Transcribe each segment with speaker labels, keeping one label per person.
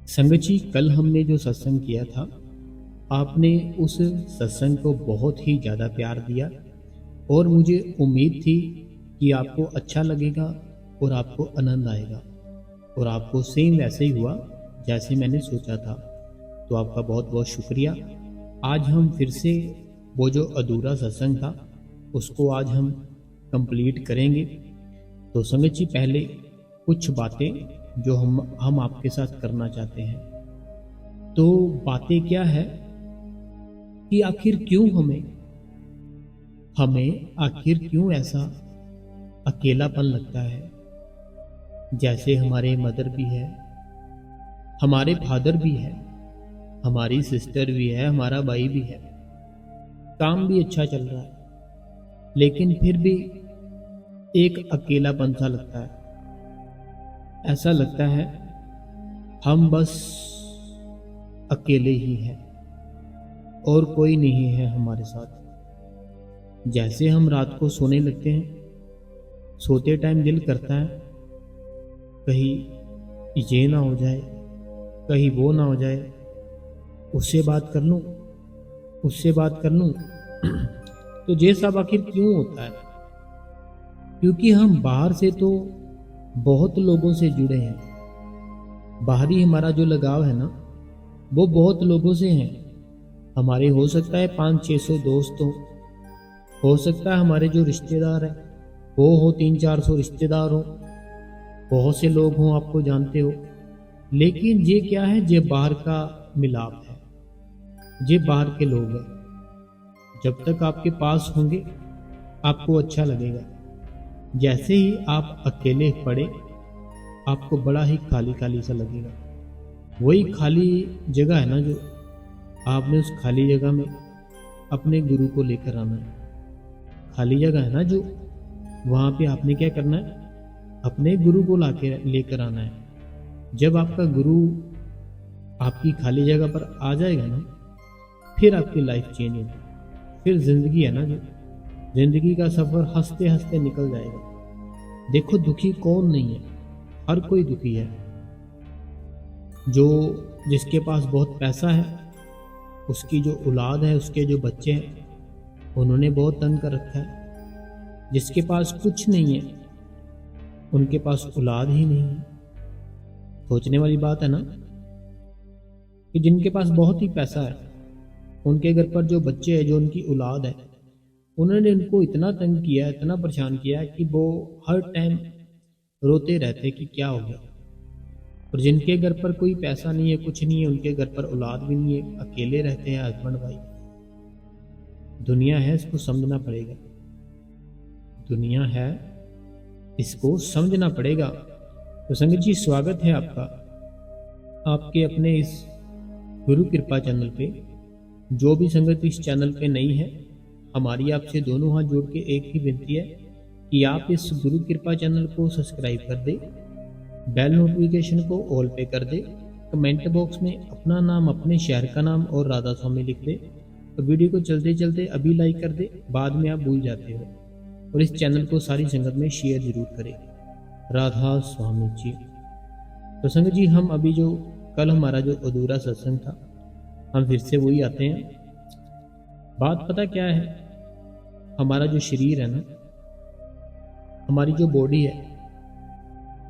Speaker 1: संगत जी, कल हमने जो सत्संग किया था, आपने उस सत्संग को बहुत ही ज़्यादा प्यार दिया और मुझे उम्मीद थी कि आपको अच्छा लगेगा और आपको आनंद आएगा। और आपको सेम वैसे ही हुआ जैसे मैंने सोचा था। तो आपका बहुत बहुत शुक्रिया। आज हम फिर से वो जो अधूरा सत्संग था उसको आज हम कंप्लीट करेंगे। तो संगत जी, पहले कुछ बातें जो हम आपके साथ करना चाहते हैं। तो बातें क्या है कि आखिर क्यों हमें आखिर क्यों ऐसा अकेलापन लगता है। जैसे हमारे मदर भी है, हमारे फादर भी है, हमारी सिस्टर भी है, हमारा भाई भी है, काम भी अच्छा चल रहा है, लेकिन फिर भी एक अकेलापन सा लगता है। ऐसा लगता है हम बस अकेले ही हैं और कोई नहीं है हमारे साथ। जैसे हम रात को सोने लगते हैं, सोते टाइम दिल करता है कहीं ये ना हो जाए, कहीं वो ना हो जाए, उससे बात कर लूं, उससे बात कर लूं। तो ये सब आखिर क्यों होता है? क्योंकि हम बाहर से तो बहुत लोगों से जुड़े हैं। बाहरी हमारा जो लगाव है ना, वो बहुत लोगों से है। हमारे हो सकता है 500-600 दोस्त हो सकता है हमारे जो रिश्तेदार हैं हो 300-400 रिश्तेदार हो, बहुत से लोग हों आपको जानते हो। लेकिन ये क्या है, ये बाहर का मिलाप है, ये बाहर के लोग हैं। जब तक आपके पास होंगे आपको अच्छा लगेगा। जैसे ही आप अकेले पड़े आपको बड़ा ही खाली खाली सा लगेगा। वही खाली जगह है ना, जो आपने उस खाली जगह में अपने गुरु को लेकर आना है। खाली जगह है ना जो, वहाँ पे आपने क्या करना है, अपने गुरु को लाके लेकर आना है। जब आपका गुरु आपकी खाली जगह पर आ जाएगा ना, फिर आपकी लाइफ चेंज होगी। फिर जिंदगी है ना जो, जिंदगी का सफर हंसते हंसते निकल जाएगा। देखो, दुखी कौन नहीं है, हर कोई दुखी है। जो जिसके पास बहुत पैसा है, उसकी जो औलाद है, उसके जो बच्चे हैं, उन्होंने बहुत तंग कर रखा है। जिसके पास कुछ नहीं है, उनके पास औलाद ही नहीं है। सोचने वाली बात है ना, कि जिनके पास बहुत ही पैसा है, उनके घर पर जो बच्चे हैं, जो उनकी औलाद है, उन्होंने उनको इतना तंग किया, इतना परेशान किया कि वो हर टाइम रोते रहते कि क्या हो गया। और जिनके घर पर कोई पैसा नहीं है, कुछ नहीं है, उनके घर पर औलाद भी नहीं है, अकेले रहते हैं हस्बैंड वाइफ। दुनिया है, इसको समझना पड़ेगा। दुनिया है, इसको समझना पड़ेगा। तो संगत जी, स्वागत है आपका आपके अपने इस गुरु कृपा चैनल पे। जो भी संगत इस चैनल पे नई है, हमारी आपसे दोनों हाथ जोड़ के एक ही विनती है कि आप इस गुरु कृपा चैनल को सब्सक्राइब कर दे, बेल नोटिफिकेशन को ऑल पे कर दे, कमेंट बॉक्स में अपना नाम, अपने शहर का नाम और राधा स्वामी लिख दे। तो वीडियो को चलते चलते अभी लाइक कर दे, बाद में आप भूल जाते हो। और इस चैनल को सारी संगत में शेयर जरूर करें। राधा स्वामी जी। तो संगत जी, हम अभी जो कल हमारा जो अधूरा सत्संग था, हम फिर से वही आते हैं। बात पता क्या है, हमारा जो शरीर है ना, हमारी जो बॉडी है,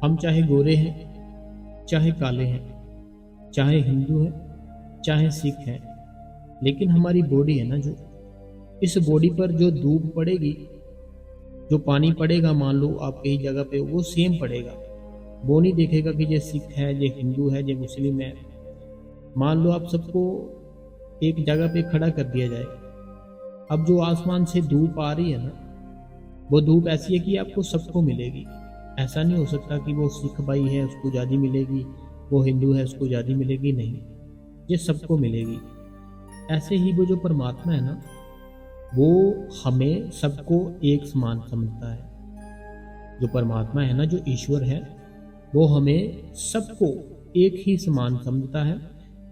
Speaker 1: हम चाहे गोरे हैं, चाहे काले हैं, चाहे हिंदू हैं, चाहे सिख हैं, लेकिन हमारी बॉडी है ना जो, इस बॉडी पर जो धूप पड़ेगी, जो पानी पड़ेगा, मान लो आप कहीं जगह पे, वो सेम पड़ेगा। वो नहीं देखेगा कि ये सिख है, ये हिंदू है, ये मुस्लिम है। मान लो आप सबको एक जगह पे खड़ा कर दिया जाए, अब जो आसमान से धूप आ रही है ना, वो धूप ऐसी है कि आपको सबको मिलेगी। ऐसा नहीं हो सकता कि वो सिख भाई है उसको ज़्यादा मिलेगी, वो हिंदू है उसको ज़्यादा मिलेगी, नहीं, ये सबको मिलेगी। ऐसे ही वो जो परमात्मा है ना, वो हमें सबको एक समान समझता है। जो परमात्मा है ना, जो ईश्वर है, वो हमें सबको एक ही समान समझता है।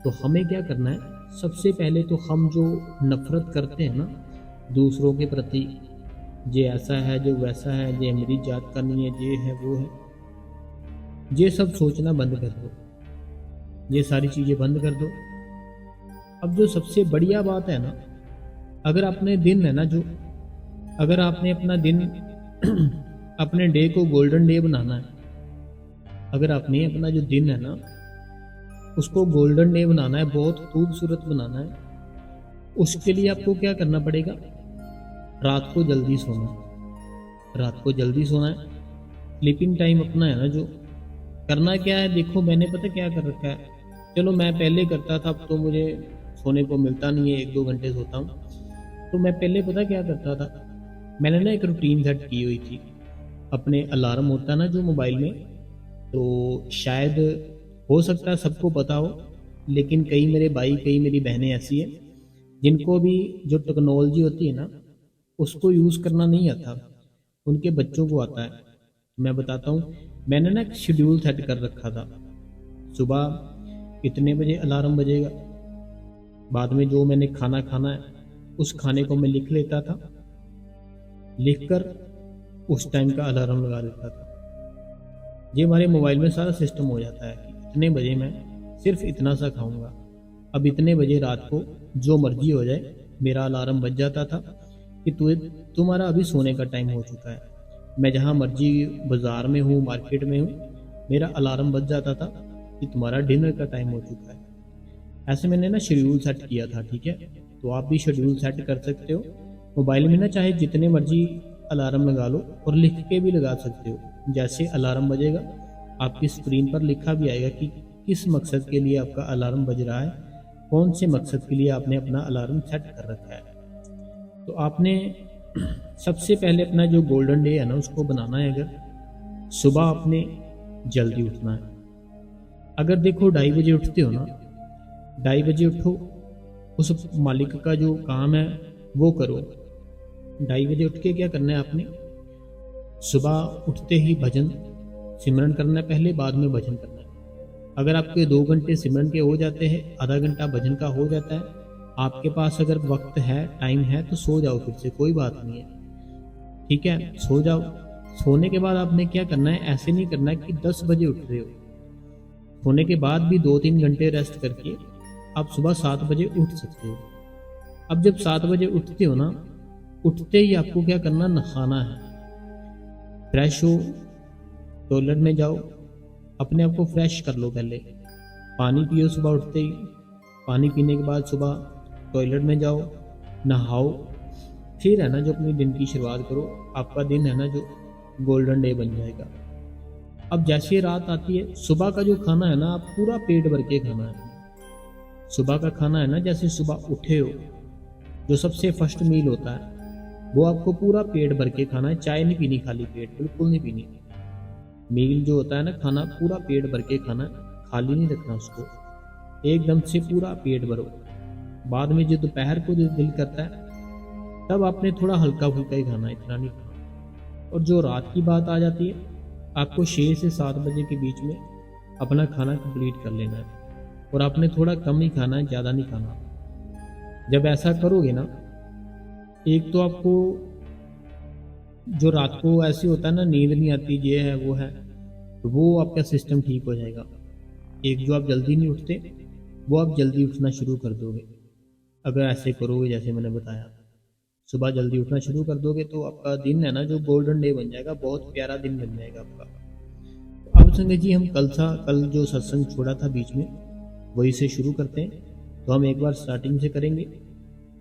Speaker 1: तो हमें क्या करना है, सबसे पहले तो हम जो नफरत करते हैं ना दूसरों के प्रति, ये ऐसा है, जो वैसा है, ये मेरी जात का नहीं है, ये है, वो है, ये सब सोचना बंद कर दो। ये सारी चीज़ें बंद कर दो। अब जो सबसे बढ़िया बात है ना, अगर आपने दिन है ना जो अगर आपने अपना दिन अपने डे को गोल्डन डे बनाना है, अगर आपने अपना जो दिन है ना उसको गोल्डन डे बनाना है, बहुत खूबसूरत बनाना है, उसके लिए आपको क्या करना पड़ेगा? रात को जल्दी सोना है। रात को जल्दी सोना है। स्लीपिंग टाइम अपना है ना जो करना क्या है, देखो मैंने पता क्या कर रखा है। चलो मैं पहले करता था, अब तो मुझे सोने को मिलता नहीं है, 1-2 घंटे सोता हूँ। तो मैं पहले पता क्या करता था, मैंने ना एक रूटीन सेट की हुई थी। अपने अलार्म होता है ना जो मोबाइल में, तो शायद हो सकता है सबको पता हो, लेकिन कई मेरे भाई कई मेरी बहनें ऐसी हैं जिनको भी जो टेक्नोलॉजी होती है ना उसको यूज़ करना नहीं आता, उनके बच्चों को आता है। मैं बताता हूँ, मैंने ना एक शेड्यूल सेट कर रखा था। सुबह इतने बजे अलार्म बजेगा, बाद में जो मैंने खाना खाना है उस खाने को मैं लिख लेता था, लिखकर उस टाइम का अलार्म लगा देता था। ये हमारे मोबाइल में सारा सिस्टम हो जाता है कि इतने बजे मैं सिर्फ इतना सा खाऊंगा। अब इतने बजे रात को जो मर्जी हो जाए, मेरा अलार्म बज जाता था कि तुम्हारा अभी सोने का टाइम हो चुका है। मैं जहाँ मर्जी बाजार में हूँ, मार्केट में हूँ, मेरा अलार्म बज जाता था कि तुम्हारा डिनर का टाइम हो चुका है। ऐसे मैंने ना शेड्यूल सेट किया था, ठीक है। तो आप भी शेड्यूल सेट कर सकते हो मोबाइल में ना, चाहे जितने मर्जी अलार्म लगा लो और लिख के भी लगा सकते हो। जैसे अलार्म बजेगा आपकी स्क्रीन पर लिखा भी आएगा कि किस मकसद के लिए आपका अलार्म बज रहा है, कौन से मकसद के लिए आपने अपना अलार्म सेट कर रखा है। तो आपने सबसे पहले अपना जो गोल्डन डे है ना उसको बनाना है। अगर सुबह आपने जल्दी उठना है, अगर देखो 2:30 बजे उठते हो ना, 2:30 बजे उठो, उस मालिक का जो काम है वो करो। 2:30 बजे उठ के क्या करना है आपने, सुबह उठते ही भजन सिमरन करना है पहले, बाद में भजन करना है। अगर आपके 2 घंटे सिमरन के हो जाते हैं, आधा घंटा भजन का हो जाता है, आपके पास अगर वक्त है, टाइम है, तो सो जाओ फिर से, कोई बात नहीं है, ठीक है, सो जाओ। सोने के बाद आपने क्या करना है, ऐसे नहीं करना है कि 10 बजे उठ रहे हो। सोने के बाद भी 2-3 घंटे रेस्ट करके आप सुबह 7 बजे उठ सकते हो। अब जब 7 बजे उठते हो ना, उठते ही आपको क्या करना, नहाना है, फ्रेश हो, टॉयलेट में जाओ, अपने आप को फ्रेश कर लो। पहले पानी पियो सुबह उठते ही, पानी पीने के बाद सुबह टॉयलेट में जाओ, नहाओ, फिर है ना जो अपनी दिन की शुरुआत करो। आपका दिन है ना जो गोल्डन डे बन जाएगा। अब जैसे रात आती है, सुबह का जो खाना है ना आप पूरा पेट भर के खाना है। सुबह का खाना है ना, जैसे सुबह उठे हो, जो सबसे फर्स्ट मील होता है वो आपको पूरा पेट भर के खाना है। चाय नहीं पीनी, खाली पेट बिल्कुल नहीं पीनी। मील जो होता है ना, खाना पूरा पेट भर के खाना, खाली नहीं रखना उसको, एकदम से पूरा पेट भरो। बाद में जो दोपहर को जो दिल करता है तब आपने थोड़ा हल्का फुल्का ही खाना, इतना नहीं खाना। और जो रात की बात आ जाती है, आपको 6 से 7 बजे के बीच में अपना खाना कंप्लीट कर लेना है, और आपने थोड़ा कम ही खाना है, ज़्यादा नहीं खाना। जब ऐसा करोगे ना, एक तो आपको जो रात को ऐसे होता है ना, नींद नहीं आती, ये है वो है, तो वो आपका सिस्टम ठीक हो जाएगा। एक जो आप जल्दी नहीं उठते, वो आप जल्दी उठना शुरू कर दोगे। अगर ऐसे करोगे जैसे मैंने बताया, सुबह जल्दी उठना शुरू कर दोगे, तो आपका दिन है ना जो गोल्डन डे बन जाएगा, बहुत प्यारा दिन बन जाएगा आपका। अब संगत जी, हम कल जो सत्संग छोड़ा था बीच में, वही से शुरू करते हैं। तो हम एक बार स्टार्टिंग से करेंगे,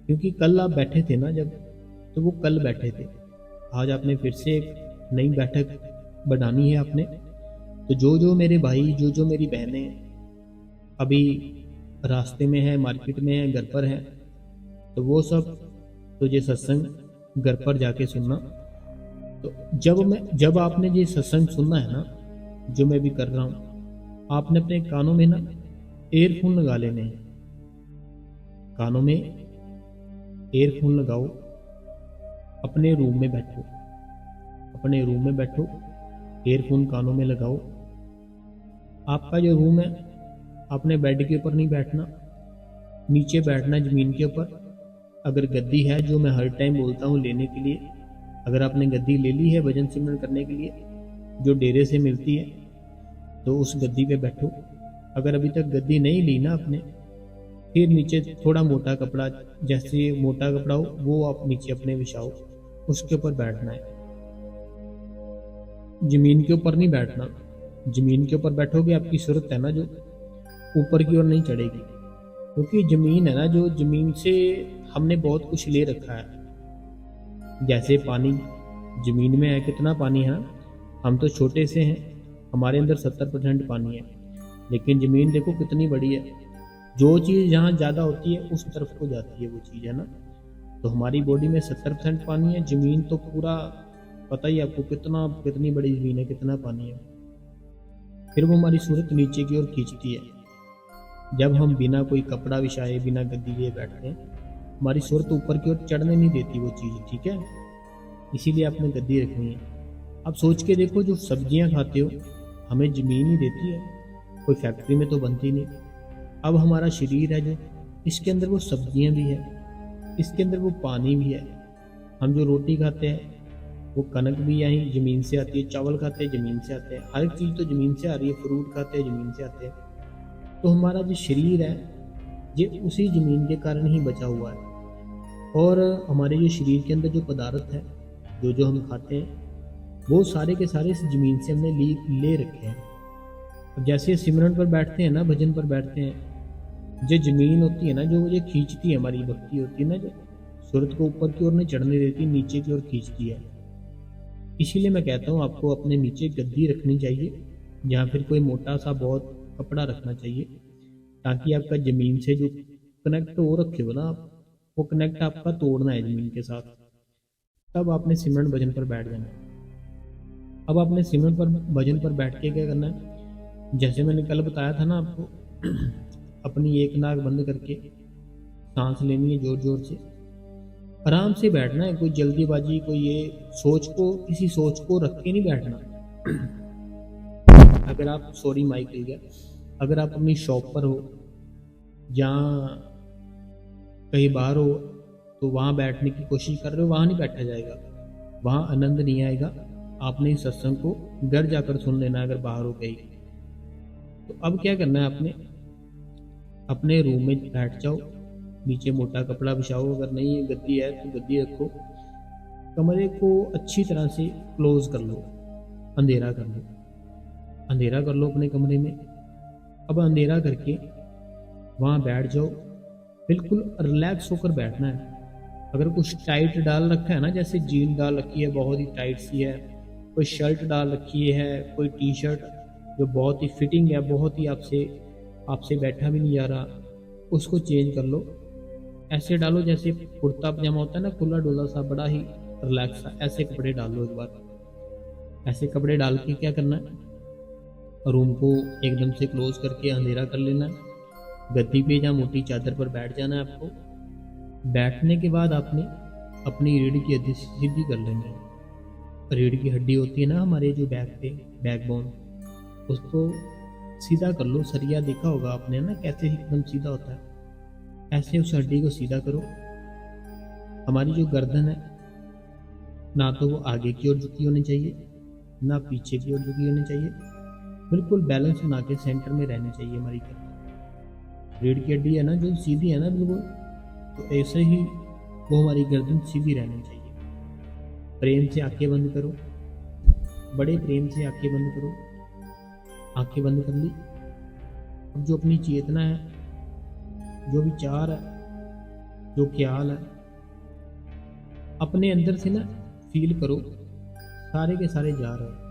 Speaker 1: क्योंकि कल आप बैठे थे ना जब, तो वो कल बैठे थे। आज आपने फिर से एक नई बैठक बनानी है आपने। तो जो मेरे भाई, जो मेरी बहनें अभी रास्ते में है, मार्केट में है, घर पर है, तो वो सब तो ये सत्संग घर पर जाके सुनना। तो जब आपने ये सत्संग सुनना है ना, जो मैं भी कर रहा हूँ, आपने अपने कानों में ना एयरफोन लगा लेने हैं। कानों में एयरफोन लगाओ, अपने रूम में बैठो, एयरफोन कानों में लगाओ। आपका जो रूम है, आपने बेड के ऊपर नहीं बैठना, नीचे बैठना ज़मीन के ऊपर। अगर गद्दी है, जो मैं हर टाइम बोलता हूँ लेने के लिए, अगर आपने गद्दी ले ली है भजन सिमरन करने के लिए, जो डेरे से मिलती है, तो उस गद्दी पे बैठो। अगर अभी तक गद्दी नहीं ली ना आपने, फिर नीचे थोड़ा मोटा कपड़ा, जैसे मोटा कपड़ा हो वो आप नीचे अपने बिछाओ, उसके ऊपर बैठना है। जमीन के ऊपर नहीं बैठना। जमीन के ऊपर बैठोगे आपकी सूरत है ना जो ऊपर की ओर नहीं चढ़ेगी, क्योंकि जमीन है ना, जो जमीन से हमने बहुत कुछ ले रखा है। जैसे पानी जमीन में है, कितना पानी है, हम तो छोटे से हैं, हमारे अंदर 70% पानी है, लेकिन जमीन देखो कितनी बड़ी है। जो चीज़ जहाँ ज़्यादा होती है उस तरफ को जाती है वो चीज़, है ना। तो हमारी बॉडी में 70% पानी है, जमीन तो पूरा पता ही आपको कितनी बड़ी जमीन है, कितना पानी है। फिर वो हमारी सूरत नीचे की ओर खींचती है। जब हम बिना कोई कपड़ा बिछाए, बिना गद्दी लिए बैठते हैं, हमारी सूरत ऊपर की ओर चढ़ने नहीं देती वो चीज़, ठीक है। इसीलिए आपने गद्दी रखनी है। अब सोच के देखो, जो सब्जियां खाते हो हमें ज़मीन ही देती है, कोई फैक्ट्री में तो बनती नहीं। अब हमारा शरीर है जो, इसके अंदर वो सब्जियां भी है, इसके अंदर वो पानी भी है। हम जो रोटी खाते हैं वो कनक भी यहीं ज़मीन से आती है, चावल खाते हैं ज़मीन से आते हैं, हर एक चीज़ तो ज़मीन से आ रही है, फ्रूट खाते हैं ज़मीन से आते हैं। तो हमारा जो शरीर है ये उसी ज़मीन के कारण ही बचा हुआ है। और हमारे जो शरीर के अंदर जो पदार्थ है, जो जो हम खाते हैं, वो सारे के सारे इस ज़मीन से हमने ले रखे हैं। अब जैसे सिमरन पर बैठते हैं ना, भजन पर बैठते हैं, जो ज़मीन होती है ना, जो ये खींचती है, हमारी भक्ति होती है ना, जो सूरत को ऊपर की ओर नहीं चढ़ने देती, नीचे की ओर खींचती है। इसीलिए मैं कहता हूँ आपको अपने नीचे गद्दी रखनी चाहिए, या फिर कोई मोटा सा बहुत कपड़ा रखना चाहिए, ताकि आपका ज़मीन से जो कनेक्ट हो रखे हो ना आप, वो कनेक्ट आपका तोड़ना है ज़मीन के साथ। तब आपने सिमरन भजन पर बैठ जाना है। अब आपने सिमरन पर भजन पर बैठ के क्या करना है, जैसे मैंने कल बताया था ना आपको, अपनी एक नाक बंद करके सांस लेनी है जोर जोर से, आराम से बैठना है। कोई जल्दीबाजी, कोई ये किसी सोच को रख के नहीं बैठना। अगर आप, सॉरी माइक ले गया, अगर आप अपनी शॉप पर हो या कहीं बाहर हो, तो वहाँ बैठने की कोशिश कर रहे हो, वहाँ नहीं बैठा जाएगा, वहाँ आनंद नहीं आएगा। आपने इस सत्संग को घर जाकर सुन लेना अगर बाहर हो कहीं। तो अब क्या करना है, आपने अपने रूम में बैठ जाओ, नीचे मोटा कपड़ा बिछाओ, अगर नहीं है गद्दी है तो गद्दी रखो, कमरे को अच्छी तरह से क्लोज कर लो, अंधेरा कर लो, अंधेरा कर लो अपने कमरे में। अब अंधेरा करके वहाँ बैठ जाओ, बिल्कुल रिलैक्स होकर बैठना है। अगर कुछ टाइट डाल रखा है ना, जैसे जीन डाल रखी है बहुत ही टाइट सी है, कोई शर्ट डाल रखी है, कोई टी शर्ट जो बहुत ही फिटिंग है, बहुत ही आपसे बैठा भी नहीं जा रहा, उसको चेंज कर लो। ऐसे डालो जैसे कुर्ता पजामा होता है ना, खुला डोला सा, बड़ा ही रिलैक्स सा, ऐसे कपड़े डालो एक बार। ऐसे कपड़े डाल के क्या करना है, रूम को एकदम से क्लोज करके अंधेरा कर लेना है। गद्दी पे या मोटी चादर पर बैठ जाना है आपको। बैठने के बाद आपने अपनी रीढ़ की हड्डी सीधी कर लेनी है। रीढ़ की हड्डी होती है ना हमारे जो बैक पे, बैकबोन, उसको सीधा कर लो। सरिया देखा होगा आपने ना, कैसे एकदम सीधा होता है, ऐसे उस हड्डी को सीधा करो। हमारी जो गर्दन है ना, तो वो आगे की ओर झुकी होनी चाहिए, ना पीछे की ओर झुकी होनी चाहिए, बिल्कुल बैलेंस बना के सेंटर में रहनी चाहिए हमारी गर्दन। रीढ़ की हड्डी है ना जो सीधी है ना बिल्कुल, तो ऐसे ही वो हमारी गर्दन सीधी रहनी चाहिए। प्रेम से आंखें बंद करो, बड़े प्रेम से आंखें बंद करो। आंखें बंद कर ली। अब जो अपनी चेतना है, जो विचार है, जो ख्याल है, अपने अंदर से ना फील करो, सारे के सारे जा रहे हैं।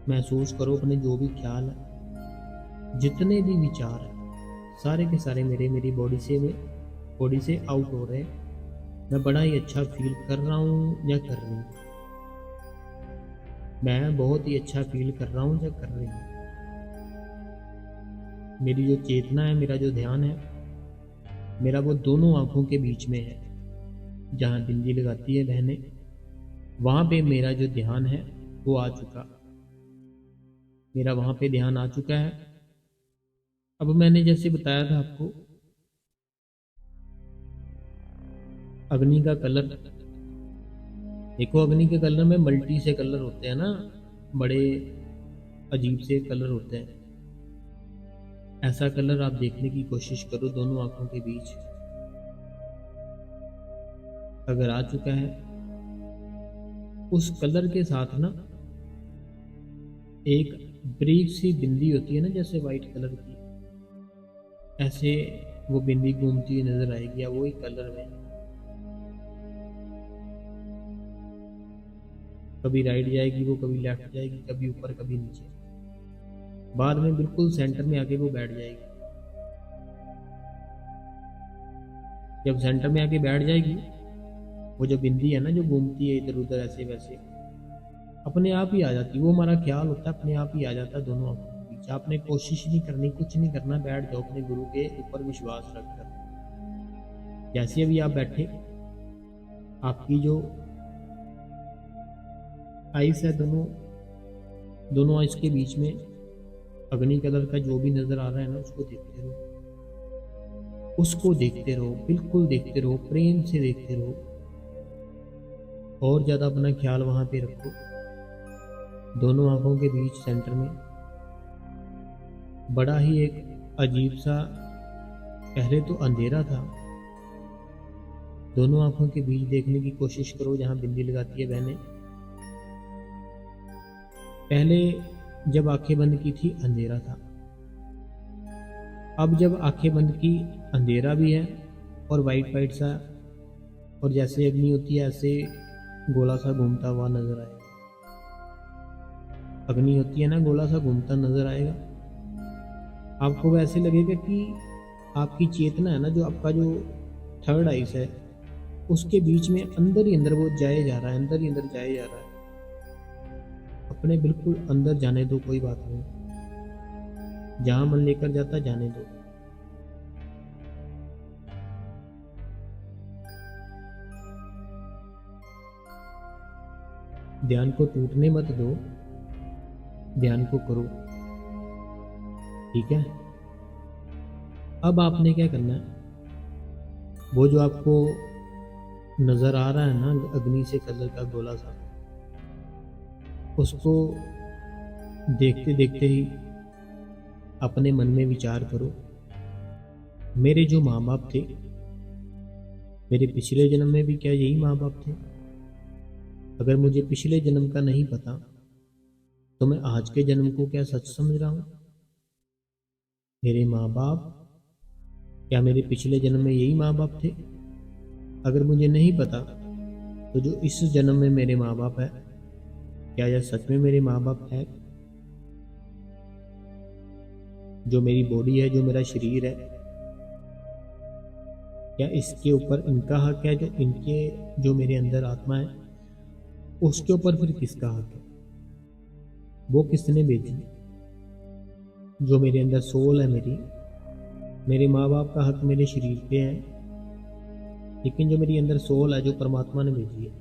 Speaker 1: महसूस करो अपने जो भी ख्याल है, जितने भी विचार है, सारे के सारे मेरी बॉडी से आउट हो रहे हैं। मैं बड़ा ही अच्छा फील कर रहा हूँ या कर रही हूँ, मैं बहुत ही अच्छा फील कर रहा हूँ या कर रही हूँ। मेरी जो चेतना है, मेरा जो ध्यान है, मेरा वो दोनों आंखों के बीच में है, जहाँ बिंदी लगाती है बहने, वहाँ पे मेरा जो ध्यान है वो आ चुका, मेरा वहाँ पे ध्यान आ चुका है। अब मैंने जैसे बताया था आपको, अग्नि का कलर देखो, अग्नि के कलर में मल्टी से कलर होते हैं ना, बड़े अजीब से कलर होते हैं। ऐसा कलर आप देखने की कोशिश करो दोनों आंखों के बीच। अगर आ चुका है, उस कलर के साथ ना एक ब्रीफ सी बिंदी होती है ना, जैसे वाइट कलर की, ऐसे वो बिंदी घूमती हुई नजर आएगी, या वही कलर में कभी राइट जाएगी वो, कभी लेफ्ट जाएगी, कभी ऊपर कभी नीचे, बाद में बिल्कुल सेंटर में आके वो बैठ जाएगी। जब सेंटर में आके बैठ जाएगी, वो जो बिंदी है ना जो घूमती है इधर उधर ऐसे वैसे, अपने आप ही आ जाती है। वो हमारा ख्याल होता है, अपने आप ही आ जाता है दोनों आंखों के बीच। आपने कोशिश नहीं करनी, कुछ नहीं करना, बैठ जाओ अपने गुरु के ऊपर विश्वास रखकर। जैसे अभी आप बैठे, आपकी जो आइस है, दोनों दोनों आइस के बीच में अग्नि कलर का जो भी नजर आ रहा है ना, उसको देखते रहो, उसको देखते रहो, बिल्कुल देखते रहो, प्रेम से देखते रहो, और ज्यादा अपना ख्याल वहां पे रखो। दोनों आंखों के बीच सेंटर में बड़ा ही एक अजीब सा, पहले तो अंधेरा था, दोनों आंखों के बीच देखने की कोशिश करो जहां बिंदी लगाती है बहने। पहले जब आंखें बंद की थी अंधेरा था, अब जब आंखें बंद की अंधेरा भी है और वाइट वाइट सा, और जैसे अग्नि होती है ऐसे गोला सा घूमता हुआ नजर आएगा। अग्नि होती है ना, गोला सा घूमता नजर आएगा। आपको वैसे लगेगा कि आपकी चेतना है ना, जो आपका जो थर्ड आइस है, उसके बीच में अंदर ही अंदर वो जाए जा रहा है, अंदर ही अंदर जाए जा रहा है। अपने बिल्कुल अंदर जाने दो, कोई बात नहीं, जहां मन लेकर जाता जाने दो। ध्यान को टूटने मत दो, ध्यान को करो, ठीक है। अब आपने क्या करना है, वो जो आपको नजर आ रहा है ना अग्नि से कलर का गोला सा, उसको देखते देखते ही अपने मन में विचार करो, मेरे जो माँ बाप थे, मेरे पिछले जन्म में भी क्या यही माँ बाप थे? अगर मुझे पिछले जन्म का नहीं पता, तो मैं आज के जन्म को क्या सच समझ रहा हूं? मेरे माँ बाप क्या मेरे पिछले जन्म में यही माँ बाप थे? अगर मुझे नहीं पता, तो जो इस जन्म में मेरे माँ बाप है, क्या यह सच में मेरे माँ बाप है? जो मेरी बॉडी है, जो मेरा शरीर है, क्या इसके ऊपर इनका हक है? जो इनके, जो मेरे अंदर आत्मा है, उसके ऊपर फिर किसका हक है? वो किसने भेजी? जो मेरे अंदर सोल है मेरी, मेरे माँ बाप का हक मेरे शरीर पे है, लेकिन जो मेरी अंदर सोल है, जो परमात्मा ने भेजी है,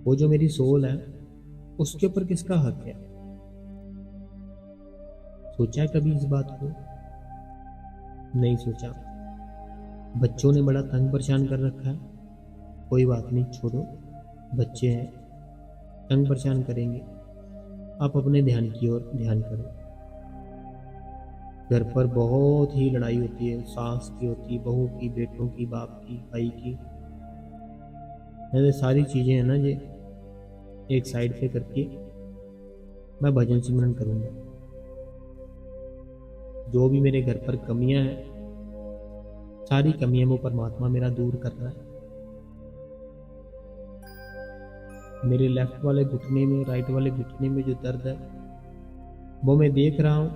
Speaker 1: वो जो मेरी सोल है, उसके ऊपर किसका हक है? सोचा है कभी इस बात को? नहीं सोचा। बच्चों ने बड़ा तंग परेशान कर रखा है, कोई बात नहीं, छोड़ो, बच्चे हैं, तंग परेशान करेंगे। आप अपने ध्यान की ओर ध्यान करो। घर पर बहुत ही लड़ाई होती है, सास की होती, बहू की, बेटों की, बाप की, भाई की, ऐसे सारी चीजें हैं ना, ये एक साइड पे करके मैं भजन सिमरन करूंगा। जो भी मेरे घर पर कमियां हैं, सारी कमियां वो परमात्मा मेरा दूर कर रहा है। मेरे लेफ्ट वाले घुटने में, राइट वाले घुटने में जो दर्द है, वो मैं देख रहा हूं,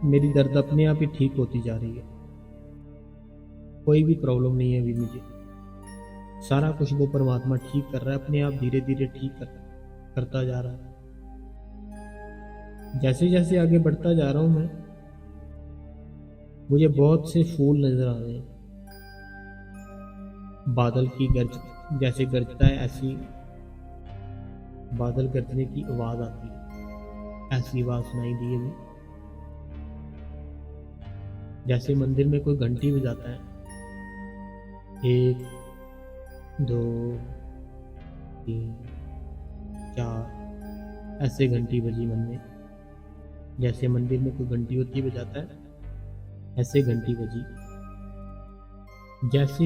Speaker 1: मेरी दर्द अपने आप ही ठीक होती जा रही है। कोई भी प्रॉब्लम नहीं है अभी मुझे, सारा कुछ वो परमात्मा ठीक कर रहा है, अपने आप धीरे धीरे ठीक करता जा रहा है। जैसे जैसे आगे बढ़ता जा रहा हूं मैं, मुझे बहुत से फूल नजर आ रहे हैं। बादल की गर्ज, जैसे गरजता है ऐसी बादल गरजने की आवाज आती है, ऐसी आवाज सुनाई दी अभी। जैसे मंदिर में कोई घंटी बजाता है, 1 2 3 4, ऐसे घंटी बजी मन में, जैसे मंदिर में कोई घंटी होती है बजाता है, ऐसे घंटी बजी। जैसे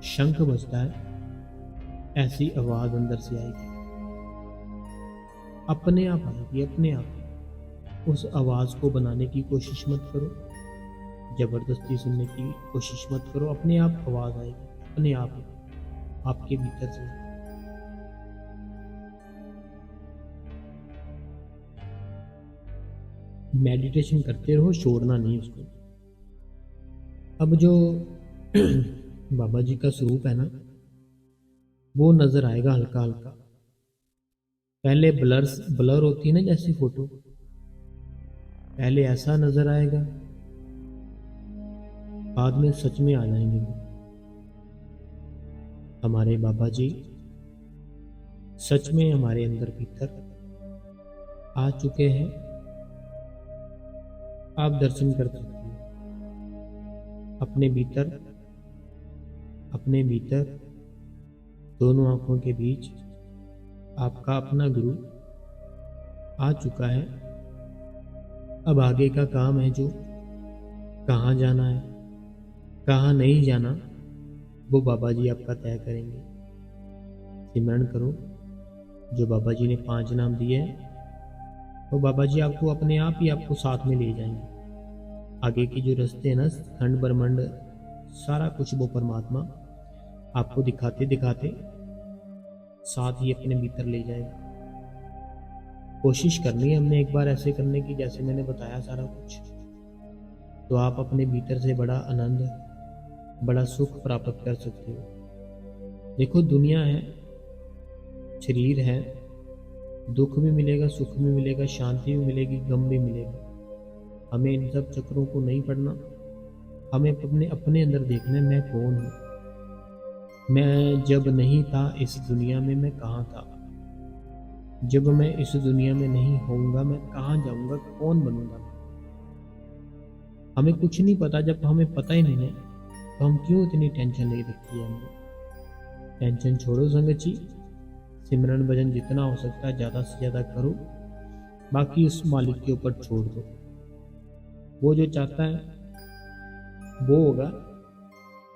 Speaker 1: शंख बजता है ऐसी आवाज अंदर से आएगी, अपने आप आएगी, अपने आप। उस आवाज को बनाने की कोशिश मत करो, जबरदस्ती सुनने की कोशिश मत करो, अपने आप आवाज आएगी, अपने आप आपके भीतर से। मेडिटेशन करते रहो, छोड़ना नहीं उसको। अब जो बाबा जी का स्वरूप है ना, वो नजर आएगा हल्का हल्का। पहले ब्लर होती है ना जैसी फोटो, पहले ऐसा नजर आएगा, बाद में सच में आ जाएंगे वो। हमारे बाबा जी सच में हमारे अंदर भीतर आ चुके हैं। आप दर्शन कर सकते हैं अपने भीतर दोनों आंखों के बीच आपका अपना गुरु आ चुका है। अब आगे का काम है जो कहाँ जाना है, कहाँ नहीं जाना, वो बाबा जी आपका तय करेंगे। सिमरन करो, जो बाबा जी ने 5 नाम दिए हैं वो बाबा जी आपको अपने आप ही आपको साथ में ले जाएंगे। आगे की जो रास्ते हैं ना, खंड ब्रह्मांड सारा कुछ वो परमात्मा आपको दिखाते दिखाते साथ ही अपने भीतर ले जाएगा। कोशिश करनी है हमने एक बार ऐसे करने की जैसे मैंने बताया सारा कुछ, तो आप अपने भीतर से बड़ा आनंद, बड़ा सुख प्राप्त कर सकते हो। देखो दुनिया है, शरीर है, दुख भी मिलेगा, सुख भी मिलेगा, शांति भी मिलेगी, गम भी मिलेगा। हमें इन सब चक्रों को नहीं पढ़ना, हमें अपने अंदर देखना है मैं कौन हूँ। मैं जब नहीं था इस दुनिया में मैं कहाँ था, जब मैं इस दुनिया में नहीं होऊंगा मैं कहाँ जाऊंगा, कौन बनूंगा। हमें कुछ नहीं पता, जब हमें पता ही नहीं है तो हम क्यों इतनी टेंशन ले रखी है हमने। टेंशन छोड़ो संगत जी, सिमरन भजन जितना हो सकता है ज़्यादा से ज़्यादा करो, बाकी उस मालिक के ऊपर छोड़ दो। वो जो चाहता है वो होगा,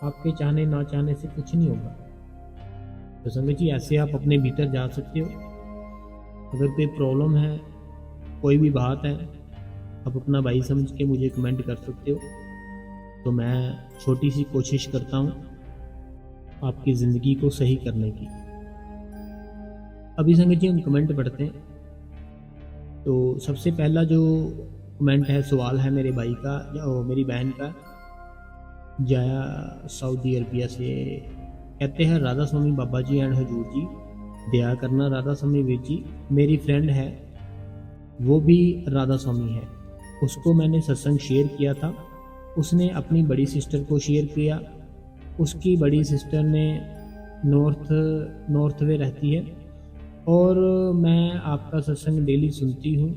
Speaker 1: आपके चाहने ना चाहने से कुछ नहीं होगा। तो संगत जी ऐसे आप अपने भीतर जा सकते हो। अगर कोई प्रॉब्लम है, कोई भी बात है, आप अपना भाई समझ के मुझे कमेंट कर सकते हो। तो मैं छोटी सी कोशिश करता हूँ आपकी ज़िंदगी को सही करने की। अभी संगत जी हम कमेंट पढ़ते हैं। तो सबसे पहला जो कमेंट है, सवाल है मेरे भाई का या मेरी बहन का, जाया सऊदी अरबिया से। कहते हैं राधा स्वामी बाबा जी एंड हजूर जी दया करना। राधा स्वामी वीर जी मेरी फ्रेंड है, वो भी राधा स्वामी है, उसको मैंने सत्संग शेयर किया था, उसने अपनी बड़ी सिस्टर को शेयर किया। उसकी बड़ी सिस्टर ने नॉर्थ वे रहती है, और मैं आपका सत्संग डेली सुनती हूँ,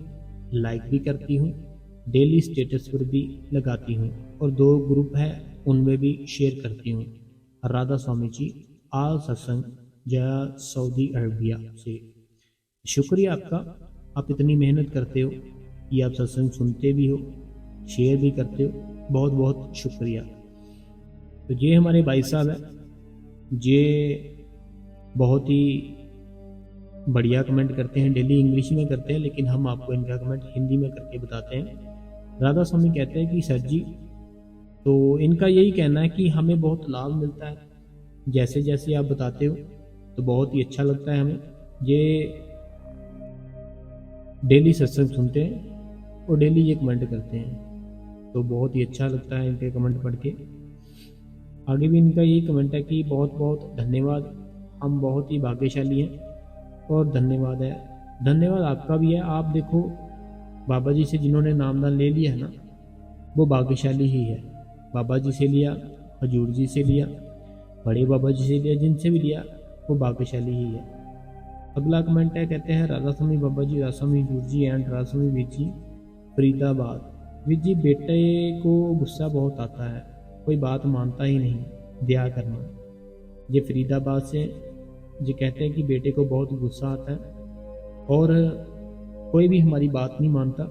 Speaker 1: लाइक भी करती हूँ, डेली स्टेटस पर भी लगाती हूँ, और 2 ग्रुप है उनमें भी शेयर करती हूँ। राधा स्वामी जी आल सत्संग जया सऊदी अरबिया से। शुक्रिया आपका, आप इतनी मेहनत करते हो कि आप सत्संग सुनते भी हो, शेयर भी करते हो, बहुत बहुत शुक्रिया। तो ये हमारे भाई साहब हैं, ये बहुत ही बढ़िया कमेंट करते हैं, डेली इंग्लिश में करते हैं लेकिन हम आपको इनका कमेंट हिंदी में करके बताते हैं। राधा स्वामी कहते हैं कि सर जी, तो इनका यही कहना है कि हमें बहुत लाभ मिलता है जैसे जैसे आप बताते हो, तो बहुत ही अच्छा लगता है हमें। ये डेली सत्संग सुनते हैं और डेली ये कमेंट करते हैं, तो बहुत ही अच्छा लगता है इनके कमेंट पढ़ के। आगे भी इनका यही कमेंट है कि बहुत बहुत धन्यवाद, हम बहुत ही भाग्यशाली हैं, और धन्यवाद है, धन्यवाद आपका भी है। आप देखो बाबा जी से जिन्होंने नामदान ले लिया है ना, वो भाग्यशाली ही है। बाबा जी से लिया, हजूर जी से लिया, बड़े बाबा जी से लिया, जिनसे भी लिया वो भाग्यशाली ही है। अगला कमेंट है, कहते हैं राधा स्वामी बाबा जी, राधा स्वामी हजूर जी एंड राधा स्वामी वीर जी फरीदाबाद। वीर जी बेटे को गुस्सा बहुत आता है, कोई बात मानता ही नहीं, दया करना। ये फरीदाबाद से जी कहते हैं कि बेटे को बहुत गुस्सा आता है, और कोई भी हमारी बात नहीं मानता।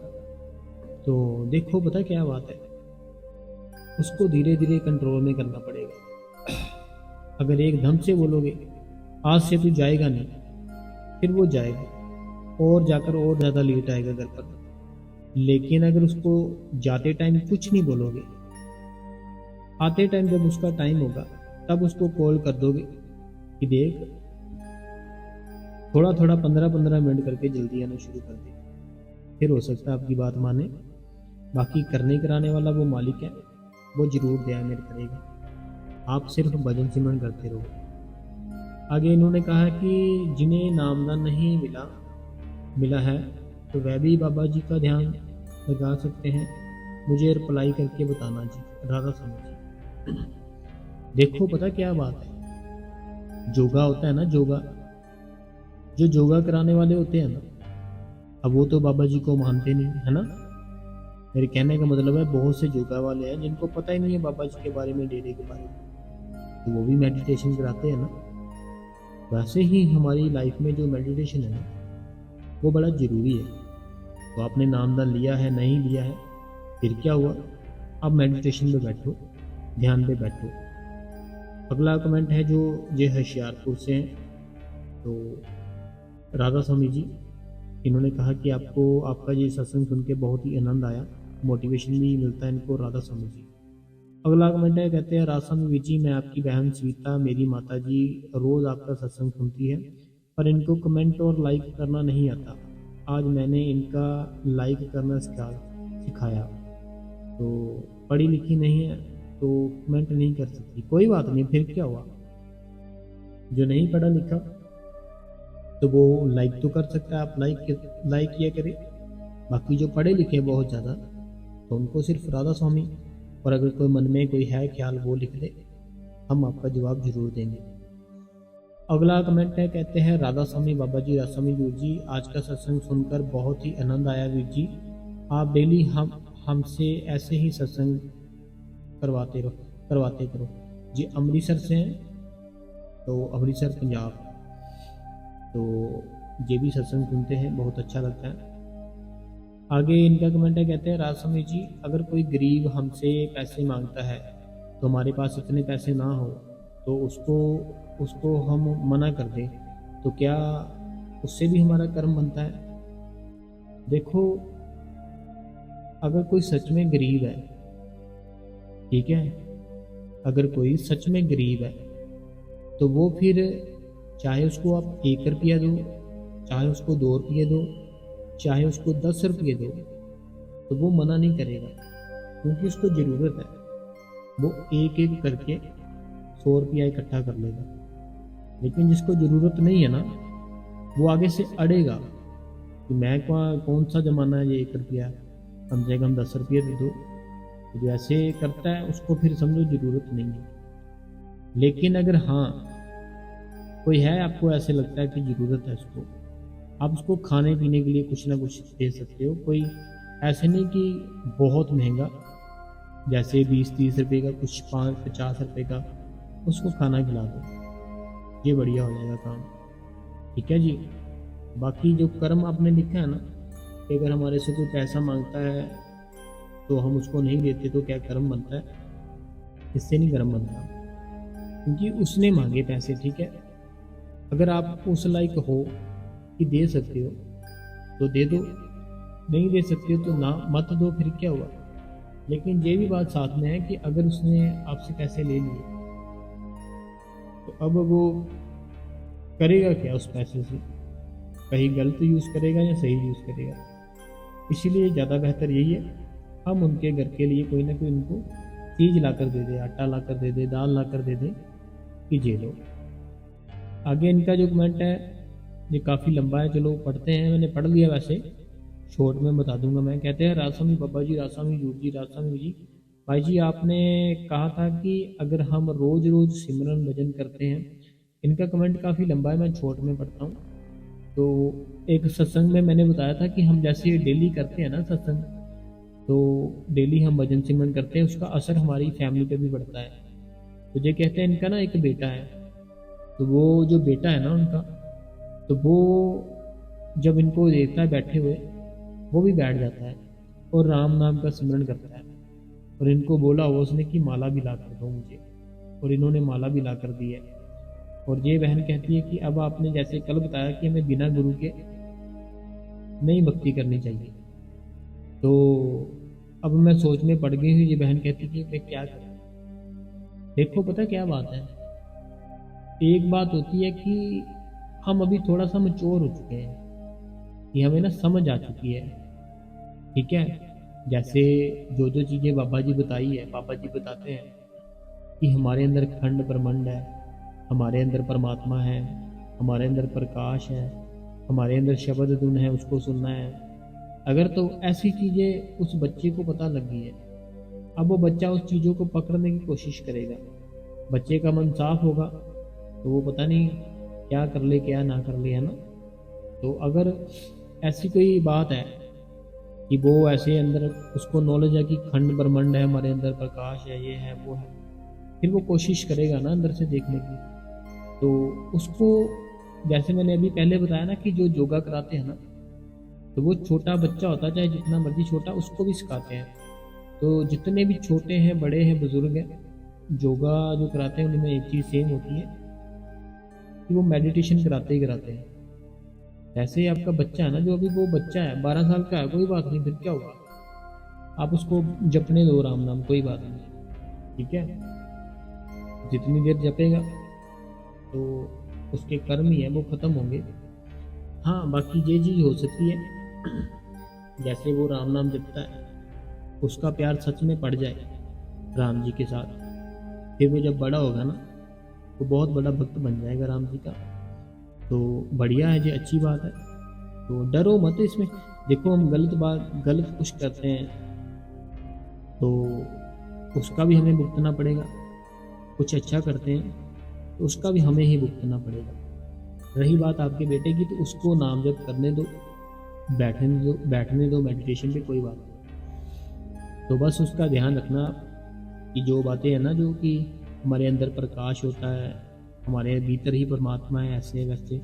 Speaker 1: तो देखो पता क्या बात है, उसको धीरे धीरे कंट्रोल में करना पड़ेगा। अगर एकदम से बोलोगे आज से तू जाएगा नहीं, फिर वो जाएगा और जाकर और ज़्यादा लेट आएगा घर पर। लेकिन अगर उसको जाते टाइम कुछ नहीं बोलोगे, आते टाइम जब उसका टाइम होगा तब उसको कॉल कर दोगे कि देख थोड़ा थोड़ा 15-15 मिनट करके जल्दी आना शुरू कर दे, फिर हो सकता है आपकी बात माने। बाकी करने कराने वाला वो मालिक है, वो जरूर दया मेरे करेगा, आप सिर्फ भजन सिमरन करते रहो। आगे इन्होंने कहा कि जिन्हें नामदान नहीं मिला है तो वह भी बाबा जी का ध्यान लगा सकते हैं, मुझे रिप्लाई करके बताना जी, राधा स्वामी जी। देखो पता क्या बात है, जोगा होता है ना, जोगा जो जोगा कराने वाले होते हैं ना, अब वो तो बाबा जी को मानते नहीं है ना। मेरे कहने का मतलब है बहुत से जोगा वाले हैं जिनको पता ही नहीं है बाबा जी के बारे में, डेरे के बारे में, तो वो भी मेडिटेशन कराते हैं ना। वैसे ही हमारी लाइफ में जो मेडिटेशन है ना वो बड़ा ज़रूरी है। तो आपने नामदान लिया है नहीं लिया है, फिर क्या हुआ, अब मेडिटेशन पे बैठो, ध्यान पे बैठो। अगला कमेंट है जो ये होशियारपुर से हैं, तो राधा स्वामी जी, इन्होंने कहा कि आपको आपका ये सत्संग सुन के बहुत ही आनंद आया, मोटिवेशन भी मिलता है इनको, राधा स्वामी जी। अगला कमेंट है, कहते हैं राधा स्वामी जी, मैं आपकी बहन स्वीता, मेरी माता जी रोज़ आपका सत्संग सुनती है पर इनको कमेंट और लाइक करना नहीं आता। आज मैंने इनका लाइक करना सिखाया, तो पढ़ी लिखी नहीं है तो कमेंट नहीं कर सकती। कोई बात नहीं, फिर क्या हुआ, जो नहीं पढ़ा लिखा तो वो लाइक तो कर सकता है, आप लाइक किया करें। बाकी जो पढ़े लिखे बहुत ज़्यादा तो उनको सिर्फ राधा स्वामी, और अगर कोई मन में कोई है ख्याल वो लिख दे, हम आपका जवाब जरूर देंगे। अगला कमेंट है, कहते हैं राधा स्वामी बाबा जी, राधा स्वामी वीर जी, आज का सत्संग सुनकर बहुत ही आनंद आया वीर जी, आप डेली हमसे ऐसे ही सत्संग करवाते करो जी। अमृतसर से हैं, तो अमृतसर पंजाब, तो ये भी सत्संग सुनते हैं, बहुत अच्छा लगता है। आगे इनका कमेंट है, कहते हैं राधा स्वामी जी, अगर कोई गरीब हमसे पैसे मांगता है तो हमारे पास इतने पैसे ना हो तो उसको हम मना कर दें, तो क्या उससे भी हमारा कर्म बनता है? देखो अगर कोई सच में गरीब है, ठीक है, अगर कोई सच में गरीब है तो वो फिर चाहे उसको आप 1 रुपया दो, चाहे उसको 2 रुपये दो, चाहे उसको 10 रुपये दो, तो वो मना नहीं करेगा, क्योंकि उसको ज़रूरत है। वो एक एक करके 100 रुपया इकट्ठा कर लेगा। लेकिन जिसको ज़रूरत नहीं है ना, वो आगे से अड़ेगा कि मैं कौन सा ज़माना है ये 1 रुपया, कम से कम 10 रुपये दे दो। तो जो ऐसे करता है उसको फिर समझो ज़रूरत नहीं है। लेकिन अगर हाँ कोई है, आपको ऐसे लगता है कि ज़रूरत है उसको, आप उसको खाने पीने के लिए कुछ ना कुछ दे सकते हो। कोई ऐसे नहीं कि बहुत महंगा, जैसे 20-30 रुपये का, कुछ 50 रुपये का, उसको खाना खिला दो, ये बढ़िया हो जाएगा काम, ठीक है जी। बाकी जो कर्म आपने लिखा है ना कि अगर हमारे से कोई पैसा मांगता है तो हम उसको नहीं देते तो क्या कर्म बनता है? इससे नहीं कर्म बनता, क्योंकि उसने मांगे पैसे, ठीक है। अगर आप उस लायक हो कि दे सकते हो तो दे दो, नहीं दे सकते हो तो ना मत दो, फिर क्या हुआ। लेकिन ये भी बात साथ में है कि अगर उसने आपसे पैसे ले लिए तो अब वो करेगा क्या उस पैसे से, कहीं गलत यूज़ करेगा या सही यूज़ करेगा। इसीलिए ज़्यादा बेहतर यही है हम उनके घर के लिए कोई ना कोई उनको चीज़ ला कर दे दे, आटा ला कर दे दे, दाल ला कर दे दे कि ये लो। आगे इनका जो कमेंट है ये काफ़ी लंबा है, चलो पढ़ते हैं, मैंने पढ़ लिया वैसे, शॉर्ट में बता दूंगा मैं। कहते हैं राधा स्वामी बाबा जी, राधा स्वामी यूर जी, राधा स्वामी जी, भाई जी आपने कहा था कि अगर हम रोज़ रोज़ सिमरन भजन करते हैं। इनका कमेंट काफ़ी लंबा है, मैं शॉर्ट में पढ़ता हूँ। तो एक सत्संग में मैंने बताया था कि हम जैसे डेली करते हैं ना सत्संग, तो डेली हम भजन सिमरन करते हैं, उसका असर हमारी फैमिली पे भी पड़ता है। तो ये कहते हैं इनका ना एक बेटा है, तो वो जो बेटा है ना उनका, तो वो जब इनको देखता है बैठे हुए, वो भी बैठ जाता है और राम नाम का सिमरन करता है। और इनको बोला हुआ उसने कि माला भी ला कर दो मुझे, और इन्होंने माला भी ला कर दी है। और ये बहन कहती है कि अब आपने जैसे कल बताया कि हमें बिना गुरु के नहीं भक्ति करनी चाहिए, तो अब मैं सोच में पड़ गई हूँ। ये बहन कहती कि मैं क्या करूँ। देखो पता क्या बात है, एक बात होती है कि हम अभी थोड़ा सा मैच्योर हो चुके हैं, कि हमें ना समझ आ चुकी है, ठीक है। जैसे जो जो चीज़ें बाबा जी बताई है, बाबा जी बताते हैं कि हमारे अंदर खंड ब्रह्मांड है, हमारे अंदर परमात्मा है, हमारे अंदर प्रकाश है, हमारे अंदर शब्द धुन है, उसको सुनना है। अगर तो ऐसी चीज़ें उस बच्चे को पता लग गई है, अब वो बच्चा उस चीज़ों को पकड़ने की कोशिश करेगा। बच्चे का मन साफ होगा तो वो पता नहीं क्या कर ले क्या ना कर ले, है ना। तो अगर ऐसी कोई बात है कि वो ऐसे अंदर उसको नॉलेज है कि खंड ब्रह्मांड है, हमारे अंदर प्रकाश है, ये है वो है, फिर वो कोशिश करेगा ना अंदर से देखने की। तो उसको, जैसे मैंने अभी पहले बताया ना कि जो योगा कराते हैं ना, तो वो छोटा बच्चा होता है चाहे जितना मर्जी छोटा, उसको भी सिखाते हैं। तो जितने भी छोटे हैं, बड़े हैं, बुजुर्ग हैं, योगा जो कराते हैं उनमें एक चीज़ सेम होती है कि वो मेडिटेशन कराते ही कराते हैं। ऐसे ही आपका बच्चा है ना, जो अभी वो बच्चा है 12 साल का है, कोई बात नहीं, फिर क्या हुआ, आप उसको जपने दो राम नाम, कोई बात नहीं, ठीक है। जितनी देर जपेगा तो उसके कर्म ही है वो खत्म होंगे। हाँ, बाकी ये चीज़ हो सकती है जैसे वो राम नाम जपता है, उसका प्यार सच में पड़ जाए राम जी के साथ, फिर वो जब बड़ा होगा ना वो बहुत बड़ा भक्त बन जाएगा राम जी का। तो बढ़िया है, ये अच्छी बात है। तो डरो मत इसमें। देखो हम गलत कुछ करते हैं तो उसका भी हमें भुगतना पड़ेगा, कुछ अच्छा करते हैं तो उसका भी हमें ही भुगतना पड़ेगा। रही बात आपके बेटे की, तो उसको नाम जप करने दो, बैठने दो मेडिटेशन पे, कोई बात नहीं। तो बस उसका ध्यान रखना कि जो बातें हैं ना, जो कि हमारे अंदर प्रकाश होता है, हमारे भीतर ही परमात्मा है, ऐसे वैसे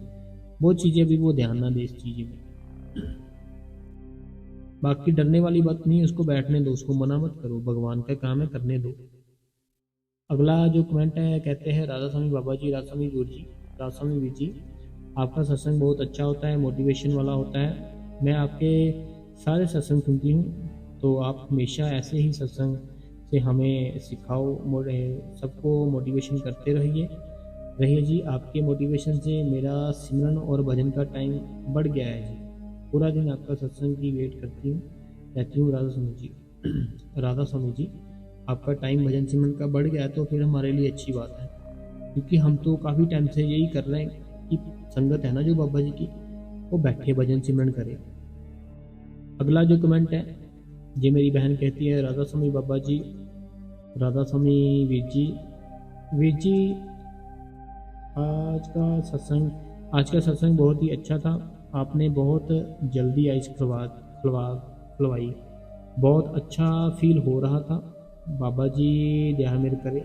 Speaker 1: वो चीज़ें भी वो ध्यान ना दे इस चीज़ में। बाकी डरने वाली बात नहीं है, उसको बैठने दो, उसको मना मत करो, भगवान का काम है, करने दो। अगला जो कमेंट है, कहते हैं राधा स्वामी बाबा जी, राधा स्वामी गुरु जी, राधा स्वामी वीर जी, आपका सत्संग बहुत अच्छा होता है, मोटिवेशन वाला होता है। मैं आपके सारे सत्संग सुनती हूँ, तो आप हमेशा ऐसे ही सत्संग से हमें सिखाओ, सबको मोटिवेशन करते रहिए जी। आपके मोटिवेशन से मेरा सिमरन और भजन का टाइम बढ़ गया है जी। पूरा दिन आपका सत्संग की वेट करती हूँ रहती हूँ राधा स्वामी जी। राधा स्वामी जी, आपका टाइम भजन सिमरन का बढ़ गया है तो फिर हमारे लिए अच्छी बात है, क्योंकि हम तो काफ़ी टाइम से यही कर रहे हैं कि संगत है ना जो बाबा जी की, वो बैठे भजन सिमरन करे। अगला जो कमेंट है, ये मेरी बहन कहती है, राधा स्वामी बाबा जी, राधा स्वामी वीर जी, आज का सत्संग बहुत ही अच्छा था। आपने बहुत जल्दी आइस खुलवाई, बहुत अच्छा फील हो रहा था। बाबा जी दया मेरे करे,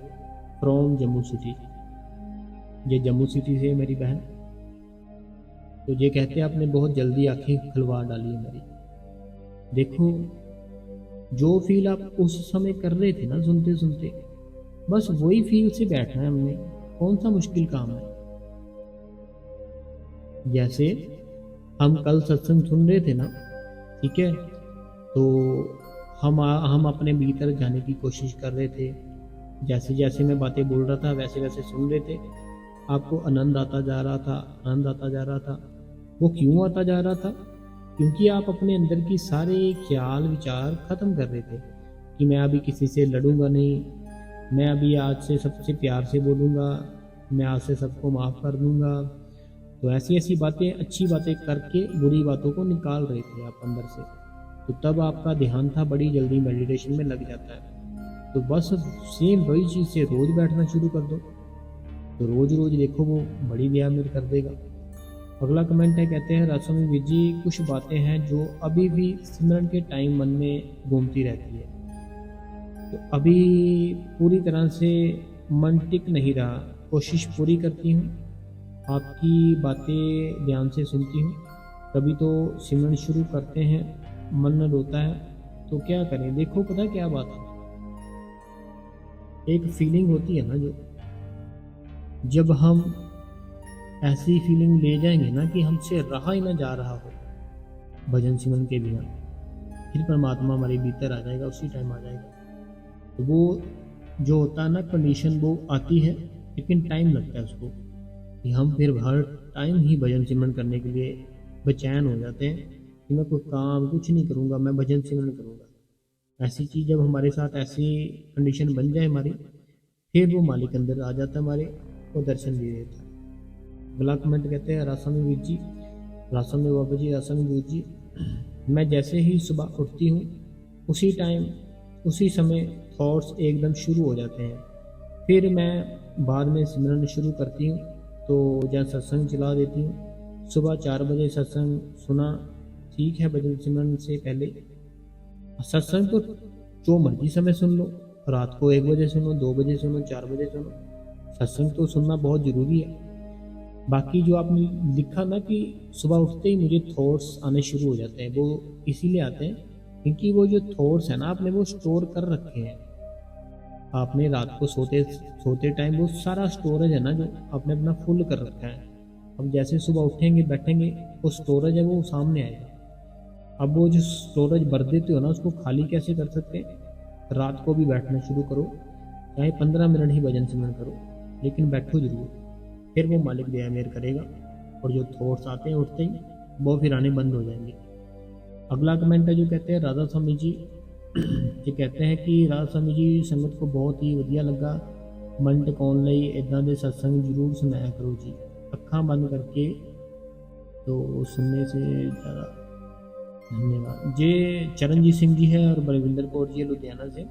Speaker 1: फ्रॉम जम्मू सिटी। ये जम्मू सिटी से मेरी बहन, तो ये कहते हैं आपने बहुत जल्दी आंखें खुलवा डाली है मेरी। देखो, जो फील आप उस समय कर रहे थे ना सुनते सुनते, बस वही फील से बैठना है हमने, कौन सा मुश्किल काम है। जैसे हम कल सत्संग सुन रहे थे ना, ठीक है, तो हम अपने भीतर जाने की कोशिश कर रहे थे, जैसे जैसे मैं बातें बोल रहा था वैसे वैसे सुन रहे थे, आपको आनंद आता जा रहा था। वो क्यों आता जा रहा था? क्योंकि आप अपने अंदर की सारे ख्याल विचार खत्म कर रहे थे कि मैं अभी किसी से लड़ूंगा नहीं, मैं अभी आज से सबसे प्यार से बोलूँगा, मैं आज से सबको माफ़ कर दूँगा। तो ऐसी ऐसी बातें, अच्छी बातें करके बुरी बातों को निकाल रहे थे आप अंदर से। तो तब आपका ध्यान था बड़ी जल्दी मेडिटेशन में लग जाता है। तो बस सेम वही चीज़ से रोज़ बैठना शुरू कर दो, तो रोज़ रोज़ देखो वो बड़ी दया मेरे कर देगा। अगला कमेंट है, कहते हैं राधा स्वामी वीर जी, कुछ बातें हैं जो अभी भी सिमरन के टाइम मन में घूमती रहती है, तो अभी पूरी तरह से मन टिक नहीं रहा, कोशिश पूरी करती हूँ, आपकी बातें ध्यान से सुनती हूँ, कभी तो सिमरन शुरू करते हैं, मन न रोता है, तो क्या करें। देखो पता क्या बात है, एक फीलिंग होती है ना, जो जब हम ऐसी फीलिंग ले जाएंगे ना कि हमसे रहा ही ना जा रहा हो भजन सिमरन के बिना, फिर परमात्मा हमारे भीतर आ जाएगा, उसी टाइम आ जाएगा। तो वो जो होता है ना कंडीशन, वो आती है, लेकिन टाइम लगता है उसको, कि हम फिर हर टाइम ही भजन सिमरन करने के लिए बेचैन हो जाते हैं कि मैं कोई काम कुछ नहीं करूँगा, मैं भजन सिमरन करूँगा। ऐसी चीज़ जब हमारे साथ ऐसी कंडीशन बन जाए हमारी, फिर वो मालिक अंदर आ जाता है हमारे, वो दर्शन दे देता है। अगला कमेंट कहते हैं रासामी वीर जी, रासामी बाबा जी, रासामी वीर जी, मैं जैसे ही सुबह उठती हूँ उसी टाइम उसी समय थॉट्स एकदम शुरू हो जाते हैं। फिर मैं बाद में सिमरन शुरू करती हूँ तो या सत्संग चला देती हूँ। सुबह 4 बजे सत्संग सुना, ठीक है, भजन सिमरन से पहले। सत्संग तो जो मर्जी समय सुन लो, रात को 1 बजे सुनो, 2 बजे सुनो, 4 बजे सुनो, सत्संग तो सुनना बहुत ज़रूरी है। बाकी जो आपने लिखा ना कि सुबह उठते ही मुझे थॉट्स आने शुरू हो जाते हैं, वो इसीलिए आते हैं क्योंकि वो जो थॉट्स हैं ना, आपने वो स्टोर कर रखे हैं। आपने रात को सोते सोते टाइम वो सारा स्टोरेज है ना, जो आपने अपना फुल कर रखा है। अब जैसे सुबह उठेंगे बैठेंगे, वो स्टोरेज है वो सामने आएगा। अब वो जो स्टोरेज भर देते हो ना, उसको खाली कैसे कर सकते हैं? रात को भी बैठना शुरू करो, चाहे 15 मिनट ही भजन सिमरन करो, लेकिन बैठो जरूर, फिर वो मालिक दया मेहर करेगा। और जो थॉट्स आते हैं उठते ही, वो फिर आने बंद हो जाएंगे। अगला कमेंट है जो कहते हैं राधा स्वामी जी, ये कहते हैं कि राधा स्वामी जी संगत को बहुत ही ਵਧੀਆ ਲੱਗਾ, ਮਨ ਟਿਕਾਉਣ ਲਈ ਇਦਾਂ ਦੇ सत्संग जरूर सुनाया करो जी, अखा बंद करके तो सुनने से ज़्यादा। धन्यवाद। ये चरणजीत सिंह जी है और बलविंदर कौर जी है लुधियाना से,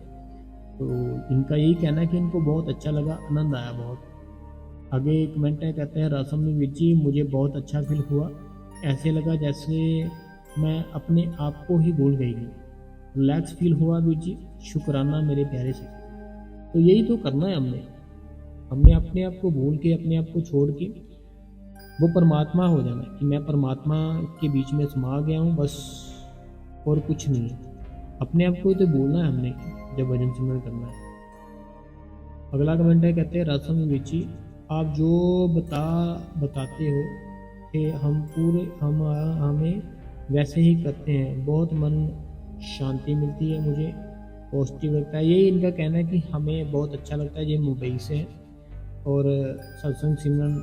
Speaker 1: तो इनका यही कहना है कि इनको बहुत अच्छा लगा, आनंद आया बहुत। आगे कमेंट है, कहते हैं रासम वीर जी मुझे बहुत अच्छा फील हुआ, ऐसे लगा जैसे मैं अपने आप को ही भूल गई थी, रिलैक्स फील हुआ वीर जी, शुक्राना मेरे प्यारे से। तो यही तो करना है हमने हमने अपने आप को भूल के, अपने आप को छोड़ के वो परमात्मा हो जाना है कि मैं परमात्मा के बीच में समा गया हूँ बस, और कुछ नहीं है। अपने आप को तो भूलना है हमने जब भजन सिमरन करना है। अगला कमेंट है, कहते हैं रासम वीर जी आप जो बताते हो कि हम हमें वैसे ही करते हैं, बहुत मन शांति मिलती है, मुझे पॉजिटिव लगता है। यही इनका कहना है कि हमें बहुत अच्छा लगता है ये मुंबई से, और सत्संग सिमरन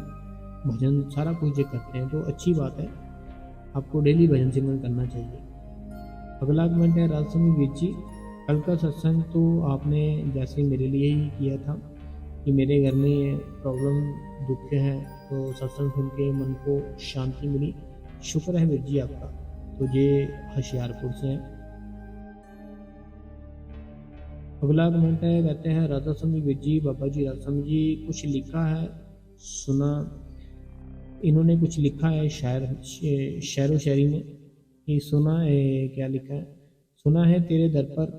Speaker 1: भजन सारा कुछ जो करते हैं तो अच्छी बात है, आपको डेली भजन सिमरन करना चाहिए। अगला कमेंट है राजस्वामी वीर जी, कल का सत्संग तो आपने जैसे मेरे लिए ही किया था कि मेरे घर में प्रॉब्लम दुख है, तो सत्संग सुन के मन को शांति मिली, शुक्र है वीर जी आपका। तो ये होशियारपुर से हैं। अगला कमेंट है, कहते हैं राधा स्वामी वीर जी, बाबा जी राधा स्वामी जी कुछ लिखा है सुना, इन्होंने कुछ लिखा है शायरो शायरी में कि सुना है, क्या लिखा है, सुना है तेरे दर पर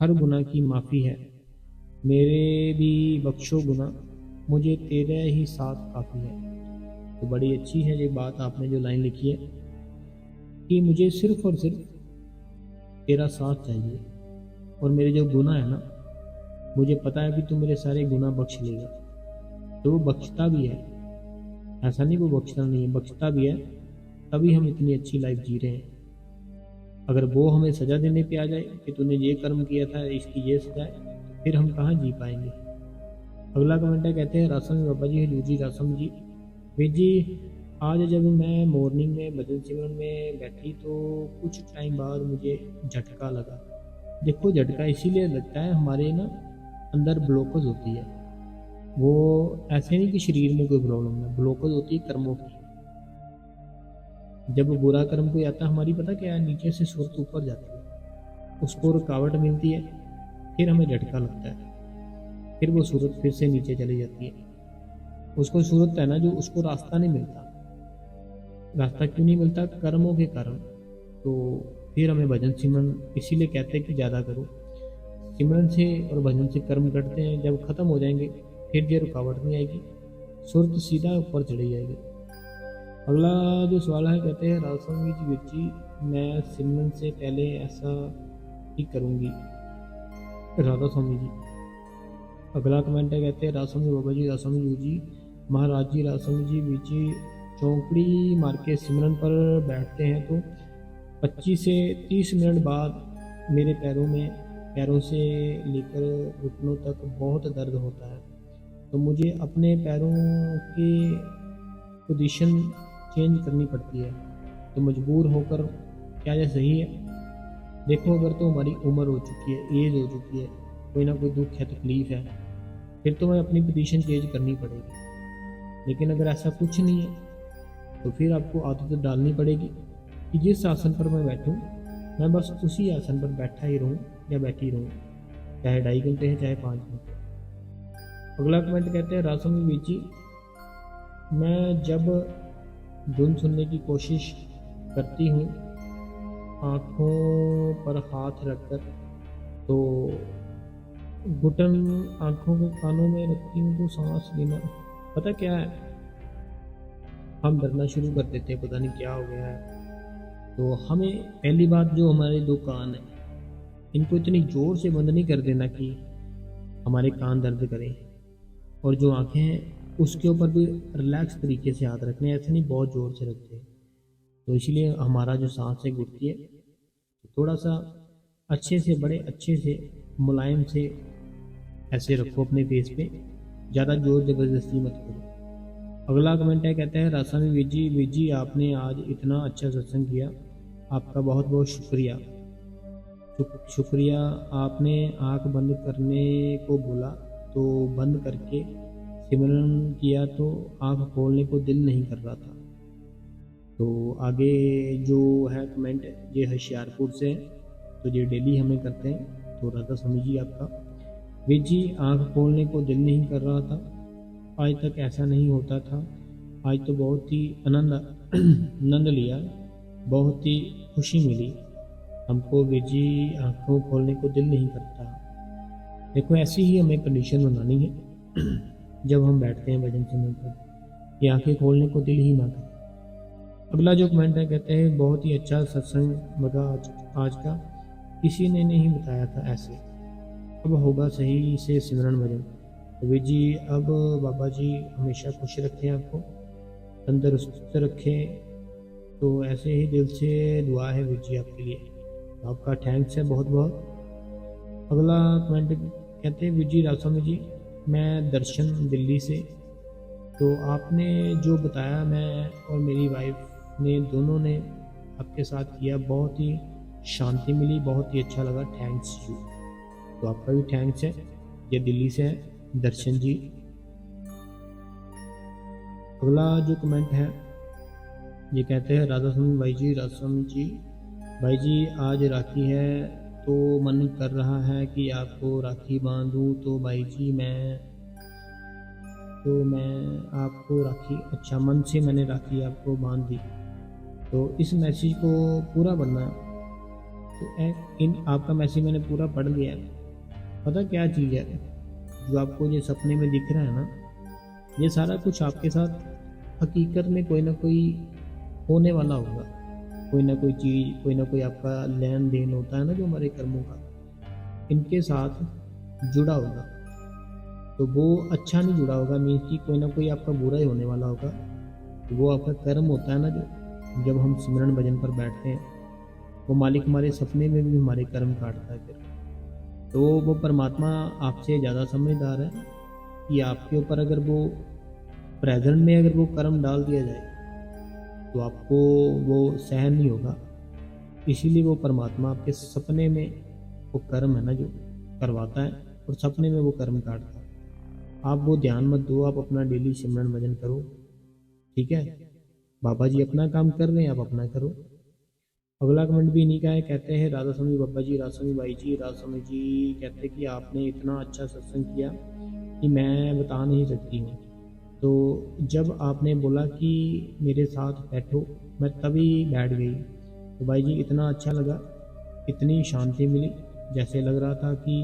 Speaker 1: हर गुनाह की माफ़ी है, मेरे भी बख्शो गुनाह, मुझे तेरे ही साथ काफ़ी है। तो बड़ी अच्छी है ये बात, आपने जो लाइन लिखी है कि मुझे सिर्फ और सिर्फ तेरा साथ चाहिए, और मेरे जो गुनाह है ना, मुझे पता है कि तू मेरे सारे गुनाह बख्श लेगा। तो वो बख्शता भी है, ऐसा नहीं वो बख्शता नहीं है, बख्शता भी है, तभी हम इतनी अच्छी लाइफ जी रहे हैं। अगर वो हमें सज़ा देने पे आ जाए कि तूने ये कर्म किया था, इसकी ये सज़ा है, तो फिर हम कहाँ जी पाएंगे। अगला कमेंट है, कहते हैं रासम बाबा जी हजूर जी रासम जी वीर जी, आज जब मैं मॉर्निंग में भजन सिमरन में बैठी तो कुछ टाइम बाद मुझे झटका लगा। देखो झटका इसीलिए लगता है, हमारे ना अंदर ब्लॉकेज होती है, वो ऐसे नहीं कि शरीर में कोई प्रॉब्लम है, ब्लॉकेज होती है कर्मों की। जब बुरा कर्म कोई आता है, हमारी पता क्या है, नीचे से सुरत ऊपर जाती है, उसको रुकावट मिलती है, फिर हमें झटका लगता है, फिर वो सूरत फिर से नीचे चली जाती है। उसको सूरत है ना जो, उसको रास्ता नहीं मिलता। रास्ता क्यों नहीं मिलता? कर्मों के कारण। तो फिर हमें भजन सिमरन इसीलिए कहते हैं कि ज़्यादा करो। सिमरन से और भजन से कर्म कटते हैं, जब ख़त्म हो जाएंगे फिर ये रुकावट नहीं आएगी, सुरत सीधा ऊपर चढ़ी जाएगी। अगला जो सवाल है, कहते हैं राधा स्वामी जी वीर जी, मैं सिमरन से पहले ऐसा ही करूँगी। राधा स्वामी जी। अगला कमेंट है, कहते हैं राधा स्वामी बाबा जी, राधा स्वामी वीर जी महाराज जी, राधा स्वामी जी वीर जी चौंकड़ी मार के सिमरन पर बैठते हैं तो 25 से 30 मिनट बाद मेरे पैरों से लेकर घुटनों तक बहुत दर्द होता है। तो मुझे अपने पैरों की पोजीशन चेंज करनी पड़ती है। तो मजबूर होकर क्या यह सही है? देखो, अगर तो हमारी उम्र हो चुकी है, एज हो चुकी है, कोई ना कोई दुख है, तकलीफ है, फिर तो हमें अपनी पोजीशन चेंज करनी पड़ेगी। लेकिन अगर ऐसा कुछ नहीं है तो फिर आपको आदत डालनी पड़ेगी कि जिस आसन पर मैं बैठूं, मैं बस उसी आसन पर बैठा ही रहूं या बैठी रहूं, चाहे 2.5 घंटे है, चाहे 5 घंटे। अगला कमेंट, कहते हैं राधा स्वामी वीर जी, मैं जब धुन सुनने की कोशिश करती हूँ आँखों पर हाथ रखकर, तो घुटन आँखों के कानों में रखती हूँ तो सांस लेना, पता क्या है, हम डरना शुरू कर देते हैं, पता नहीं क्या हो गया है। तो हमें पहली बात, जो हमारे 2 कान हैं, इनको इतनी ज़ोर से बंद नहीं कर देना कि हमारे कान दर्द करें, और जो आँखें हैं उसके ऊपर भी रिलैक्स तरीके से हाथ रखने, ऐसे नहीं बहुत ज़ोर से रखते हैं। तो इसलिए हमारा जो सांस है घुटती है, थोड़ा सा अच्छे से, बड़े अच्छे से, मुलायम से ऐसे रखो अपने फेस पे, ज़्यादा जोर ज़बरदस्ती मत करो। अगला कमेंट है, कहते हैं राधा स्वामी वीर जी आपने आज इतना अच्छा सत्संग किया, आपका बहुत बहुत शुक्रिया। शुक्रिया। आपने आँख बंद करने को बोला तो बंद करके सिमरन किया, तो आँख खोलने को दिल नहीं कर रहा था। तो आगे जो है कमेंट, ये होशियारपुर से, तो ये डेली हमें करते हैं। तो राधा स्वामी जी आपका, वीर जी आँख खोलने को दिल नहीं कर रहा था, आज तक ऐसा नहीं होता था, आज तो बहुत ही आनंद लिया, बहुत ही खुशी मिली हमको। वीर जी आँखों खोलने को दिल नहीं करता। देखो, ऐसी ही हमें कंडीशन बनानी है जब हम बैठते हैं भजन सुनने पर, कि आंखें खोलने को दिल ही ना करे। अगला जो कमेंट है, कहते हैं बहुत ही अच्छा सत्संग लगा आज का, किसी ने नहीं बताया था ऐसे, अब होगा सही से सिमरन भजन। तो वीर जी, अब बाबा जी हमेशा खुश रखें, आपको तंदुरुस्त रखें। तो ऐसे ही दिल से दुआ है वीर जी आपके लिए, आपका थैंक्स है बहुत बहुत। अगला कमेंट, कहते हैं वीर जी राधा स्वामी जी, मैं दर्शन दिल्ली से, तो आपने जो बताया, मैं और मेरी वाइफ ने दोनों ने आपके साथ किया, बहुत ही शांति मिली, बहुत ही अच्छा लगा, थैंक्स यू। तो आपका भी थैंक्स है। ये दिल्ली से है दर्शन जी। अगला जो कमेंट है, ये कहते हैं राधा स्वामी भाई जी, राधा स्वामी जी भाई जी आज राखी है तो मन कर रहा है कि आपको राखी बांधूं, तो भाई जी मैं आपको राखी, अच्छा मन से मैंने राखी आपको बांध दी। तो इस मैसेज को पूरा पढ़ना, तो आपका मैसेज मैंने पूरा पढ़ लिया है। पता क्या चीज़ है, जो आपको ये सपने में दिख रहा है ना, ये सारा कुछ आपके साथ हकीकत में कोई ना कोई होने वाला होगा, कोई ना कोई चीज़, कोई ना कोई आपका लेन देन होता है ना जो हमारे कर्मों का, इनके साथ जुड़ा होगा। तो वो अच्छा नहीं जुड़ा होगा, मीन्स कि कोई ना कोई आपका बुरा ही होने वाला होगा। तो वो आपका कर्म होता है ना, जो जब हम सिमरन भजन पर बैठते हैं, वो मालिक हमारे सपने में भी हमारे कर्म काटता है फिर। तो वो परमात्मा आपसे ज़्यादा समझदार है कि आपके ऊपर अगर वो प्रेजेंट में अगर वो कर्म डाल दिया जाए तो आपको वो सहन नहीं होगा। इसीलिए वो परमात्मा आपके सपने में वो कर्म है ना जो करवाता है, और सपने में वो कर्म काटता है। आप वो ध्यान मत दो, आप अपना डेली सिमरन भजन करो, ठीक है। बाबा जी अपना काम कर रहे हैं, आप अपना करो। अगला कमेंट भी इन्हीं का है, कहते हैं राधा स्वामी बाबा जी, राधा स्वामी भाई जी, राधा स्वामी जी कहते हैं कि आपने इतना अच्छा सत्संग किया कि मैं बता नहीं सकती हूँ। तो जब आपने बोला कि मेरे साथ बैठो, मैं तभी बैठ गई। तो भाई जी इतना अच्छा लगा, इतनी शांति मिली, जैसे लग रहा था कि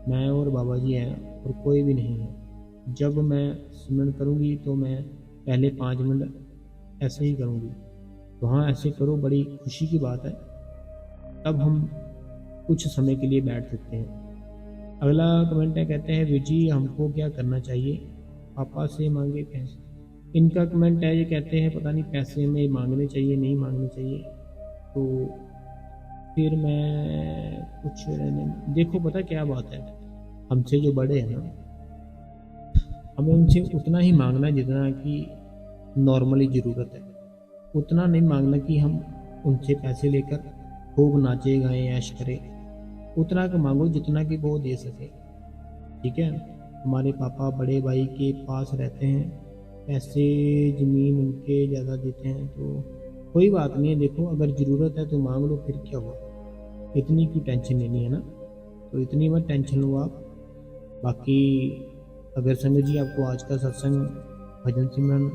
Speaker 1: मैं और बाबा जी हैं और कोई भी नहीं है। जब मैं सिमरन करूँगी तो मैं पहले 5 मिनट ऐसे ही करूँगी। तो हाँ, ऐसे करो, बड़ी खुशी की बात है। तब हम कुछ समय के लिए बैठ सकते हैं। अगला कमेंट है, कहते हैं वीर जी हमको क्या करना चाहिए, पापा से मांगे पैसे। इनका कमेंट है, ये कहते हैं पता नहीं पैसे में मांगने चाहिए नहीं मांगने चाहिए। तो फिर मैं कुछ रहने, देखो पता क्या बात है, हमसे जो बड़े हैं ना, हमें उनसे उतना ही मांगना है जितना कि नॉर्मली ज़रूरत है। उतना नहीं मांगना कि हम उनसे पैसे लेकर खूब नाचे गाएं ऐश करें। उतना का मांगो जितना कि वो दे सके। ठीक है, हमारे पापा बड़े भाई के पास रहते हैं, पैसे ज़मीन उनके ज़्यादा देते हैं, तो कोई बात नहीं है। देखो अगर ज़रूरत है तो मांग लो, फिर क्या हुआ, इतनी की टेंशन लेनी है ना, तो इतनी मत टेंशन लो आप। बाकी अगर संगत जी आपको आज का सत्संग, भजन सिमरन,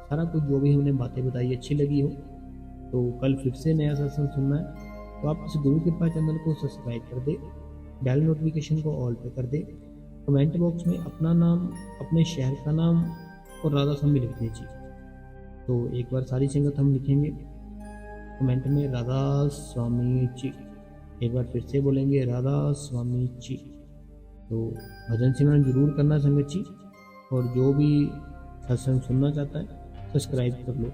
Speaker 1: सारा कुछ जो भी हमने बातें बताई अच्छी लगी हो, तो कल फिर से नया सत्संग सुनना है तो आप इस गुरु कृपा चैनल को सब्सक्राइब कर दे, बेल नोटिफिकेशन को ऑल पे कर दे, कमेंट बॉक्स में अपना नाम, अपने शहर का नाम और राधा स्वामी लिख दीजिए। तो एक बार सारी संगत हम लिखेंगे कमेंट में राधा स्वामी जी, एक बार फिर से बोलेंगे राधा स्वामी जी। तो भजन सिमरन जरूर करना संगत जी, और जो भी सत्संग सुनना चाहता है सब्सक्राइब कर लो।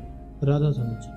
Speaker 1: राधा स्वामी जी।